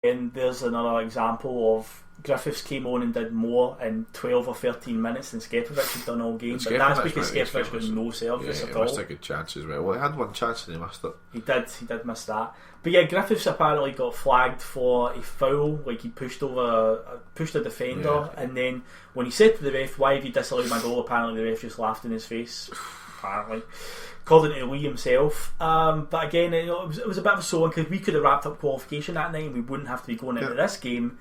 And there's another example of Griffiths came on and did more in 12 or 13 minutes than Skepovic had done all game, but that's because Skepovic got no service at all. He missed a good chance as well. Well, he had one chance and he missed it. He did miss that. But yeah, Griffiths apparently got flagged for a foul, like he pushed a defender, and then when he said to the ref, "Why have you disallowed my goal?" apparently the ref just laughed in his face. Apparently. According to Lee himself, but again, it was a bit of a sore one because we could have wrapped up qualification that night and we wouldn't have to be going into this game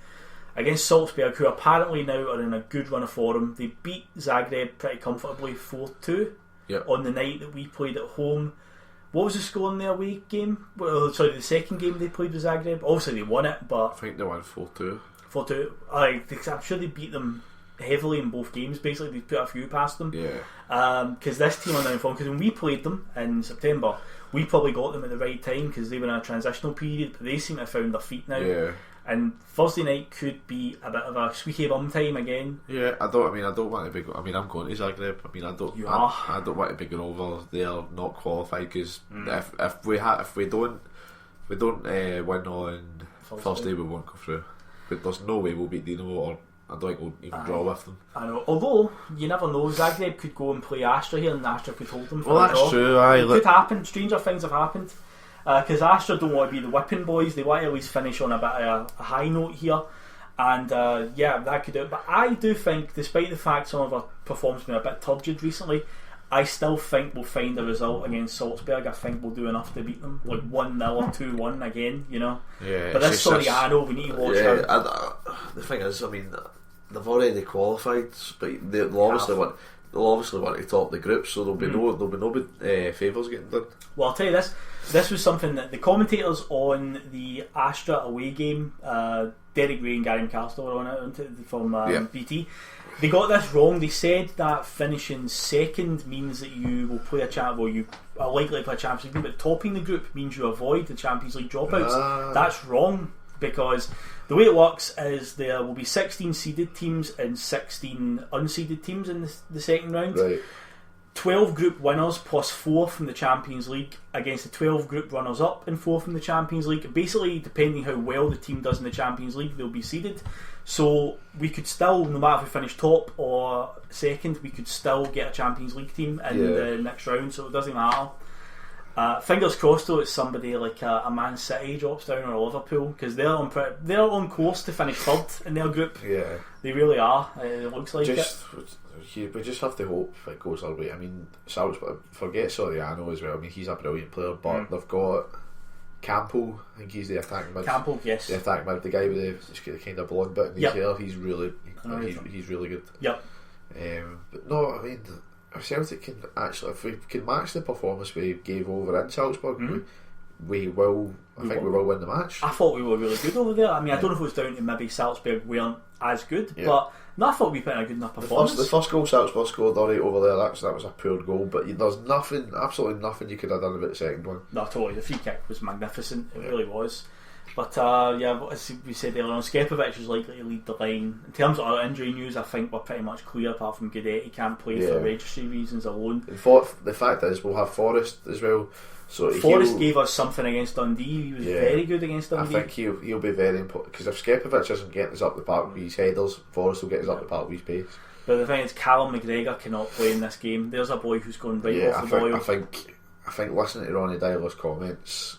against Salzburg, who apparently now are in a good run of form. They beat Zagreb pretty comfortably 4-2 on the night that we played at home. What was the score in the away game? Well, sorry, the second game they played with Zagreb. Obviously they won it, but I think they won 4-2. 4-2. I'm sure they beat them heavily in both games. Basically, they put a few past them. Because this team are now in form. Because when we played them in September, we probably got them at the right time because they were in a transitional period. But they seem to have found their feet now. And Thursday night could be a bit of a squeaky bum time again. I don't want to be. I'm going to Zagreb. I don't want to be going over there not qualified because if we don't win on Thursday, we won't go through. But there's no way we'll beat Dinamo, or I don't think we'll even draw with them. I know. Although you never know, Zagreb could go and play Astra here, and Astra could hold them. Well, that's true. It could happen. Stranger things have happened. Because Astra don't want to be the whipping boys, they want to at least finish on a bit of a high note here, and that could do it. But I do think, despite the fact some of our performance has been a bit turgid recently, I still think we'll find a result against Salzburg. I think we'll do enough to beat them, like 1-0 or 2-1 again, you know. But this Soriano, we need to watch out. The thing is, I mean, they've already qualified, but they'll obviously want to top the group, so there'll be no favours getting done. Well, I'll tell you this was something that the commentators on the Astra away game, Derek Ray and Gary McAllister were on it from BT. They got this wrong. They said that finishing second means that you will play you are likely to play a Champions League, but topping the group means you avoid the Champions League dropouts. That's wrong, because the way it works is there will be 16 seeded teams and 16 unseeded teams in the second round. Right. 12 group winners plus 4 from the Champions League against the 12 group runners up and 4 from the Champions League. Basically, depending how well the team does in the Champions League, they'll be seeded. So we could still, no matter if we finish top or second, we could still get a Champions League team in the next round, so it doesn't matter. Fingers crossed though, it's somebody like a Man City drops down, or a Liverpool, because they're on course to finish third in their group. They really are. It looks like we just have to hope it goes our way. I mean, Salzburg, forget Soriano as well. I mean, he's a brilliant player, but they've got Campbell. I think he's the attacking mid. Campbell, yes, the attacking mid, the guy with the kind of blonde bit in his hair. He's really good. But no, I mean, if Celtic can actually, if we can match the performance we gave over in Salzburg, we will. I think we will win the match. I thought we were really good over there. I mean, I don't know if it was down to maybe Salzburg weren't as good, but no, I thought we put in a good enough performance. The first goal Salzburg scored over there, that was a poor goal, but there's absolutely nothing you could have done about the second one. No, totally. The free kick was magnificent. It really was. But as we said earlier on, Skepovic is likely to lead the line. In terms of our injury news, I think we're pretty much clear, apart from Guidetti can't play for registry reasons alone. The fact is, we'll have Forrest as well. So Forrest gave us something against Dundee. He was very good against Dundee. I think he'll be very important, because if Skepovic isn't getting us up the park with his headers, Forrest will get us up the park with his pace. But the thing is, Callum McGregor cannot play in this game. There's a boy who's going off the boil. I think listening to Ronny Deila's comments,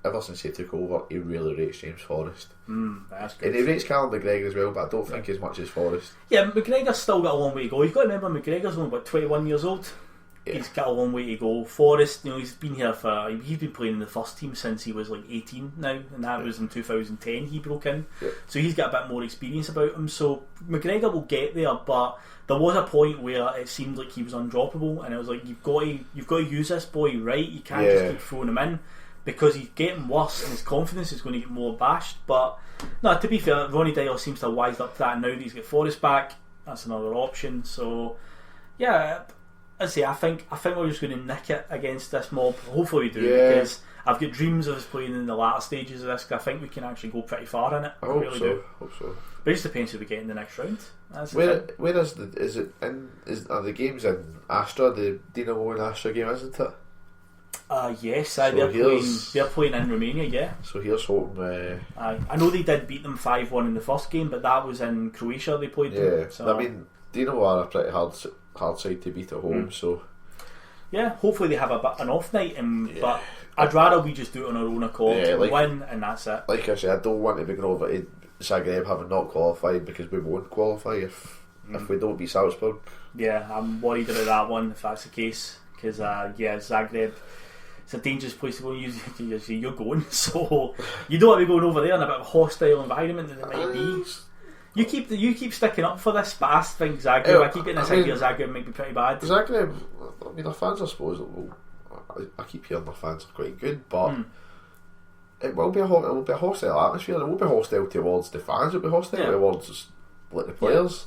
ever since he took over, he really rates James Forrest. That's good. And he rates Callum McGregor as well, but I don't think as much as Forrest. Yeah, McGregor's still got a long way to go. You've got to remember, McGregor's only about 21 years old. He's got a long way to go. Forrest, he's been here he's been playing in the first team since he was like 18 now, and that was in 2010 he broke in. So he's got a bit more experience about him. So McGregor will get there, but there was a point where it seemed like he was undroppable, and it was like you've got to use this boy right. You can't just keep throwing him in, because he's getting worse and his confidence is going to get more bashed. But no, to be fair, Ronny Deila seems to have wised up to that now that he's got Forrest back. That's another option. So yeah, I think we're just going to nick it against this mob. Hopefully we do, because I've got dreams of us playing in the latter stages of this, because I think we can actually go pretty far in it. I really do. Hope so. But it just depends who we get in the next round. Are the games in Astra, the Dinamo and Astra game, isn't it? Yes, they're playing in Romania, yeah. So here's hoping... I know they did beat them 5-1 in the first game, but that was in Croatia they played them. So. I mean, Dino are a pretty hard side to beat at home, so... Yeah, hopefully they have an off night, but I'd rather we just do it on our own accord, win, and that's it. Like I said, I don't want to be going over to Zagreb having not qualified, because we won't qualify if we don't beat Salzburg. Yeah, I'm worried about that one if that's the case, because Zagreb, it's a dangerous place to go. You're going, so you don't want to be going over there in a bit of a hostile environment that it might be. You keep sticking up for this, but I think Zagreb. I keep getting this idea Zagreb might be pretty bad. Zagreb, I mean, their fans, I suppose, I keep hearing their fans are quite good, but it will be a hostile atmosphere. It won't be hostile towards the fans. It'll be hostile towards the players.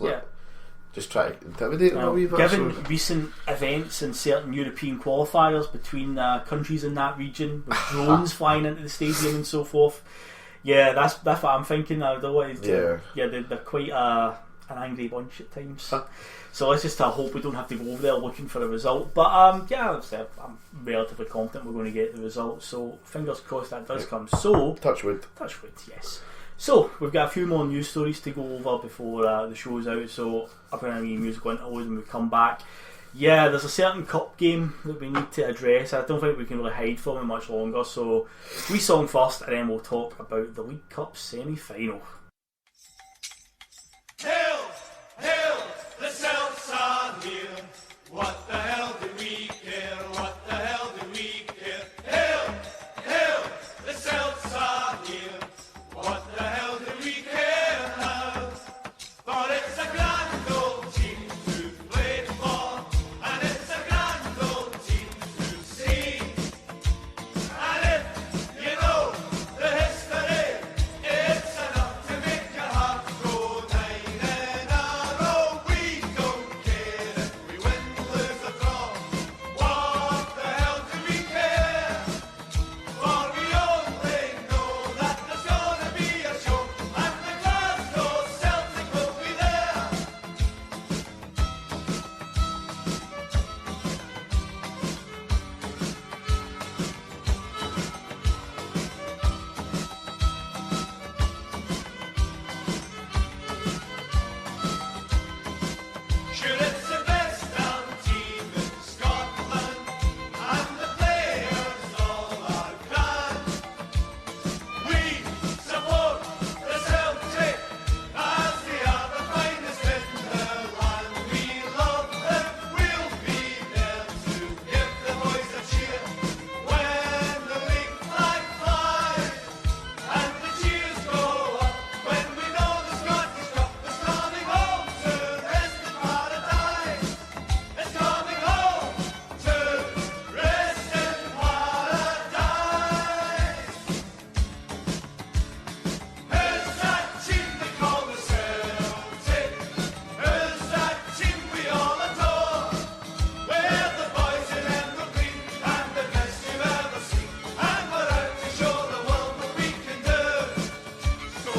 Just try to intimidate them a wee bit. Given recent events in certain European qualifiers between countries in that region, with drones flying into the stadium and so forth, that's what I'm thinking. I don't want to, they're quite an angry bunch at times. So let's just hope we don't have to go over there looking for a result. But I'm relatively confident we're going to get the result. So fingers crossed that does come. So touch wood, yes. So we've got a few more news stories to go over before the show's out. So I'll put any music on when we come back. Yeah, there's a certain cup game that we need to address. I don't think we can really hide from it much longer. So we song first, and then we'll talk about the League Cup semi-final. Hail, hail, the Celts are here. What the hell do we care? What the hell do we care? Hail, hail, the Celts are here. What the hell do we care now? For it's a grand old team to play for, and it's a grand old team to see. And if you know the history, it's enough to make your heart go 9 in a row. We don't care if we win, lose or draw. What the hell do we care? For we only know that there's gonna be a show, and the Glasgow Celtic will be there. Sure, it's the best damn team in Scotland, and the players all are grand. We support the Celtic as they are the finest in the land. We love them, we'll be there to give the boys a cheer when the league flag flies, and the cheers go up when we know the Scottish Cup is coming home to rest in paradise. It's coming home to rest in paradise. Who's that team they call the Celtic? Who's that team we all adore? We're the boys in emerald green and the best you've ever seen, and we're out to show the world what we can do. So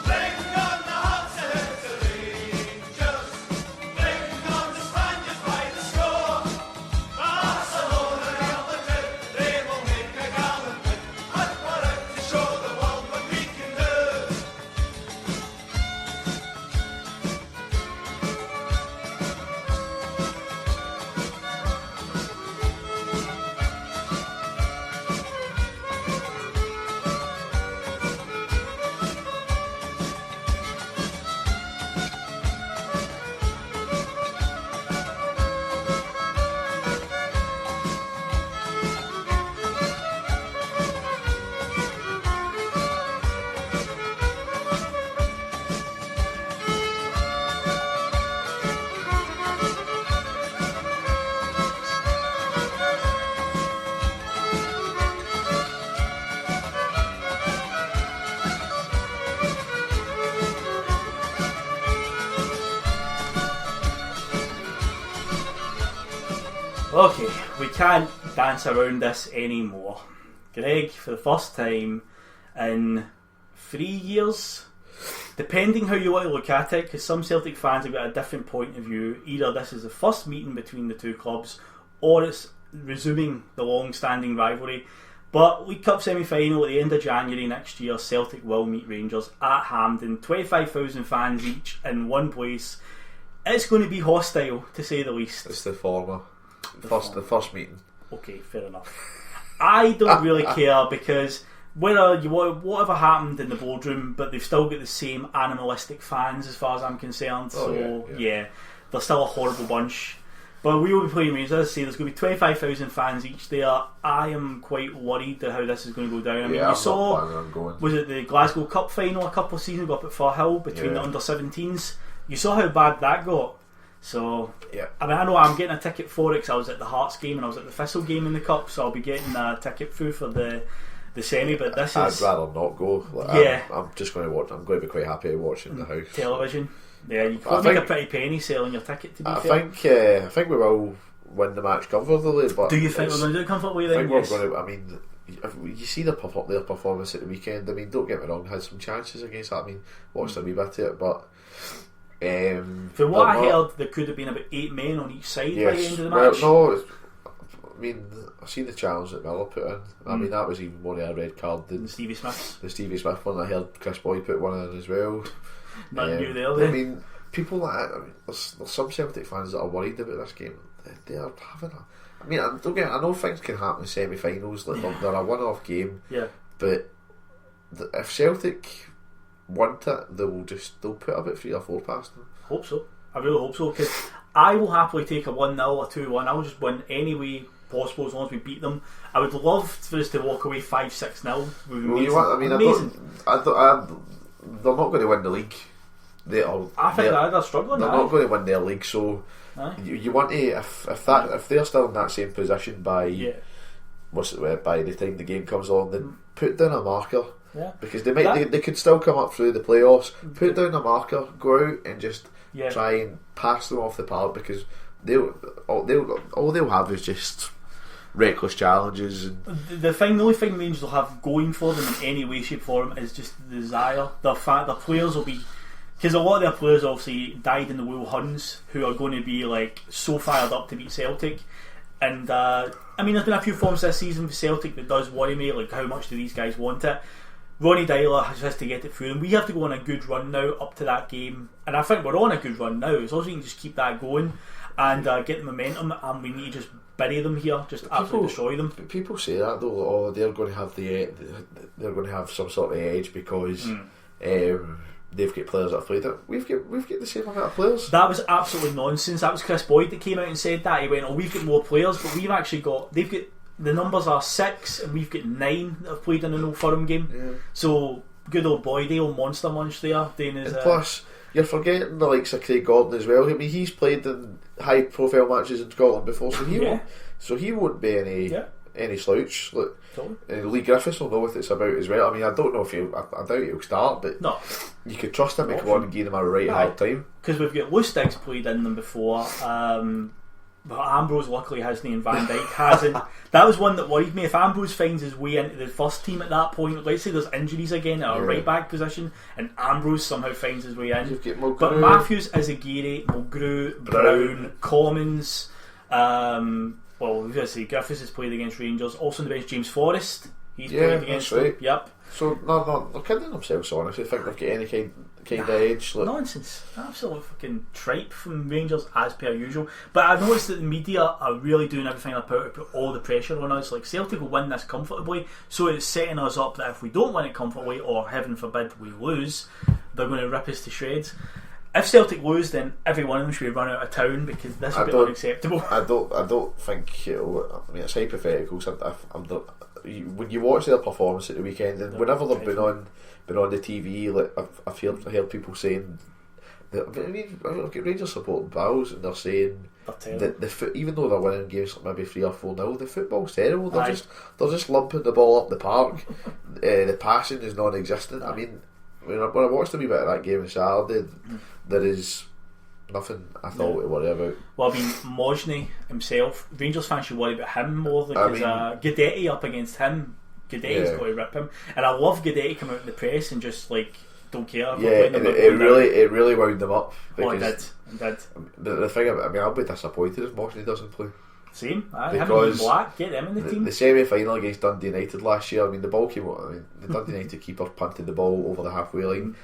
bring on the hearts of Rangers, bring on the Spaniards by the score. Barcelona, Real Madrid, they will make a gallant bid, but we're out to show the world what we can do. Okay, we can't dance around this anymore. Greg, for the first time in 3 years, depending how you want to look at it, because some Celtic fans have got a different point of view. Either this is the first meeting between the two clubs, or it's resuming the long-standing rivalry. But League Cup semi-final at the end of January next year, Celtic will meet Rangers at Hampden. 25,000 fans each in one place. It's going to be hostile, to say the least. It's the former. The first meeting. Okay, fair enough. I don't really care, because whatever happened in the boardroom, but they've still got the same animalistic fans as far as I'm concerned. Yeah, they're still a horrible bunch. But we will be playing Rangers. As I say, there's going to be 25,000 fans each there. I am quite worried at how this is going to go down. I mean, you saw, was it the Glasgow Cup final a couple of seasons ago up at Firhill between the under-17s? You saw how bad that got. So, I mean, I know I'm getting a ticket for it because I was at the Hearts game and I was at the Thistle game in the Cup, so I'll be getting a ticket through for the semi. But this I'd rather not go. I'm just going to watch. I'm going to be quite happy watching the house. Television. Yeah, you can make a pretty penny selling your ticket, to be fair. I think we will win the match comfortably. But do you think we're going to do it comfortably then? I think we're going to. I mean, you see their performance at the weekend. I mean, don't get me wrong, had some chances against that. I mean, watched a wee bit of it, but from what I heard, there could have been about 8 men on each side by the end of the match. I mean, I've seen the challenge that Miller put in. I mean, that was even more of a red card than the Stevie Smiths. The Stevie Smith one. I heard Chris Boyd put one in as well. Nothing new there, then. I mean, people like there's some Celtic fans that are worried about this game. They are having I mean, I know things can happen in semi-finals. Like they're a one-off game. Yeah. But if Celtic want it, they'll put about 3 or 4 past them. Hope so. I really hope so, because I will happily take a 1-0 or 2-1. I will just win any way possible as long as we beat them. I would love for us to walk away 5-6-0. Amazing. They're not going to win the league. I think they're struggling. They're not going to win their league, so you want to if they're still in that same position by by the time the game comes on, then put down a marker. Yeah. Because they could still come up through the playoffs. Put down a marker, go out and just try and pass them off the park, because all they'll have is just reckless challenges. And the only thing Rangers will have going for them in any way, shape, form is just the desire. Their players will be, because a lot of their players obviously died in the Wool Huns, who are going to be like so fired up to beat Celtic. And I mean, there's been a few forms this season for Celtic that does worry me, like how much do these guys want it. Ronny Deila has to get it through, and we have to go on a good run now up to that game, and I think we're on a good run now, as long as we can just keep that going and get the momentum, and we need to just bury them here, just absolutely destroy them. People say that though, they're going to have they're going to have some sort of edge because they've got players that have played it. We've got the same amount of players. That was absolutely nonsense. That was Chris Boyd that came out and said that. He went, we've got more players, but we've actually got, they've got, the numbers are 6 and we've got 9 that have played in an Old Firm game. Yeah. So good old Boyd, old monster munch there doing his, and plus you're forgetting the likes of Craig Gordon as well. I mean, he's played in high profile matches in Scotland before, so he won't be any slouch. Look, totally. Lee Griffiths will know what it's about as well. I mean, I don't know if I doubt he'll start, but you could trust him to come on and give them a hard time. Because we've got Lustig's played in them before, but Ambrose luckily hasn't, and Van Dijk hasn't. That was one that worried me. If Ambrose finds his way into the first team at that point, let's say there's injuries again at our right back position, and Ambrose somehow finds his way in. But Matthews, Izagiri, Mulgrew, Brown, Commons, well, we've got to say Griffiths has played against Rangers. Also on the bench, James Forrest. He's played against them. Right. Yep. So they're kidding themselves on if they think they've got any kind of edge. Nonsense. Absolute fucking tripe from Rangers as per usual. But I noticed that the media are really doing everything in their power to put all the pressure on us. Like, Celtic will win this comfortably, so it's setting us up that if we don't win it comfortably, or heaven forbid we lose, they're going to rip us to shreds. If Celtic lose, then every one of them should be run out of town, because this would be unacceptable. I don't think it'll. I mean, it's hypothetical. When you watch their performance at the weekend, and whenever they've been on the TV, like I've heard people saying that, I mean, I've got Rangers supporting pals, and they're saying that even though they're winning games like maybe 3 or 4-0, the football's terrible. They're just lumping the ball up the park. The passing is non-existent. I mean, when I watched a wee bit of that game on Saturday, there is nothing I thought to worry about. Well, I mean, Mojny himself, Rangers fans should worry about him more, because Guidetti up against him, Guidetti's got to rip him. And I love Guidetti coming out in the press and just like don't care. And it really wound them up. It did. The thing about, I mean, I'll be disappointed if Mojny doesn't play. Same. Because Black, get them in the team. The semi-final against Dundee United last year, I mean, the ball came out. I mean, the Dundee United keeper punted the ball over the halfway line.